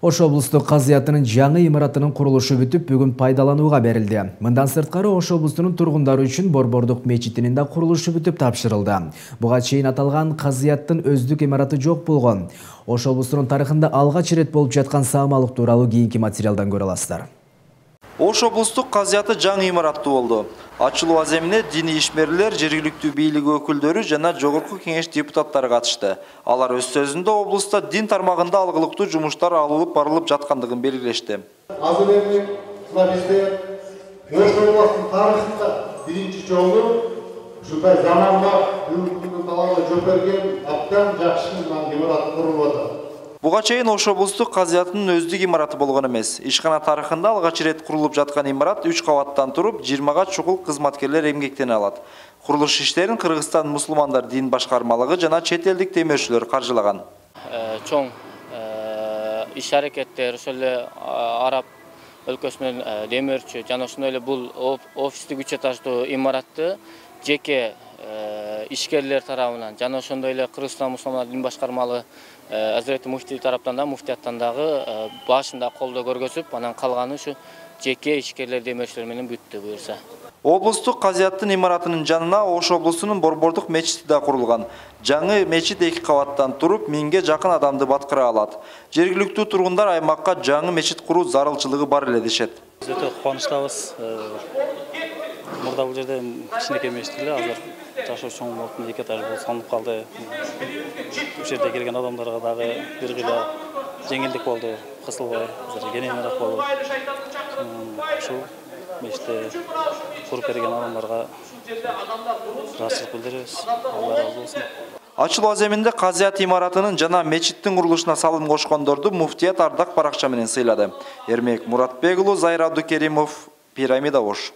Ош облустук казыятынын жаңы имаратынын курулушу бүтүп, бүгүн пайдаланууга берилди. Мындан сырткары Ош облустунун тургундары үчүн Борбордук мечитинин да курулушу бүтүп тапшырылды. Буга чейин аталган казыяттын өздүк имараты жок болгон. Ош облустунун тарыхында алгач ирет болуп жаткан саамалык тууралуу кийинки материалдан көрө аласыздар. Ош облустук казыяты жаңы имараттуу болду. Ачылуу аземине диний ишмерлер, жергиликтүү бийлик өкүлдөрү жана жогорку кеңеш депутаттары катышты. Алар өз сөзүндө облуста дин тармагында алгылыктуу жумуштар алынып барылып жаткандыгын белгилешти. Азыркы бизде Ош облустунун тарыхында биринчи жолу ушундай заманбап бүгүнкү талаада жөпөргөн абдан жакшы имарат курулуп атат. Буга чейин Ош облустук казыятынын өздүк имараты болгон эмес. Ишкана тарыхында алгач ирет курулуп жаткан имарат 3 кабаттан туруп, 20га чукул кызматкерлер эмгектене алат. Курулуш иштерин Кыргызстан мусулмандар дин башкармалыгы жана чет элдик демөөрчүлөр каржылаган. Чоң иш аракеттер, ошол эле араб өлкөсүнөн демөөрчү жана ошондой эле бул офистик 3 этаждуу имаратты жеке ишкерлер тарабынан жана ошондой эле Кыргызстан мусулмандар дин башкармалыгы Азирети муфтий тараптан да, муфтияттан дагы башында колдоо көргөзүп, анан калганы ушу жеке ишкерлер демөөрчүлөр менен бүттү буюрса. Облустук казыяттын имаратынын жанына Ош облусунун Борбордук мечити да курулган. Жаңы мечит 2 кабаттан туруп, 1000ге жакын адамды баткыра алат. Жергиликтүү тургундар аймакка жаңы мечит куруу зарылчылыгы бар эле дешет. Биз өтө кубанычтабыз. Мурда бул жерде кичинекей мечит эле, азыр жашоо чоң болуп 2 этаж болуп салынып калды. Ушул жерде келген адамдарга дагы бир кыйла жеңилдик болду, кысылбай, азыр кененирээк болду. Ушул мечитти куруп берген адамдарга ыраазычылык билдиребиз. Алла ыраазы болсун. Ачылуу аземинде казыят имаратынын жана мечиттин курулушуна салым кошкондорду муфтият ардак баракча менен сыйлады. Эрмек Муратбек уулу, Зайыр Абдукеримов, Пирамида, Ош.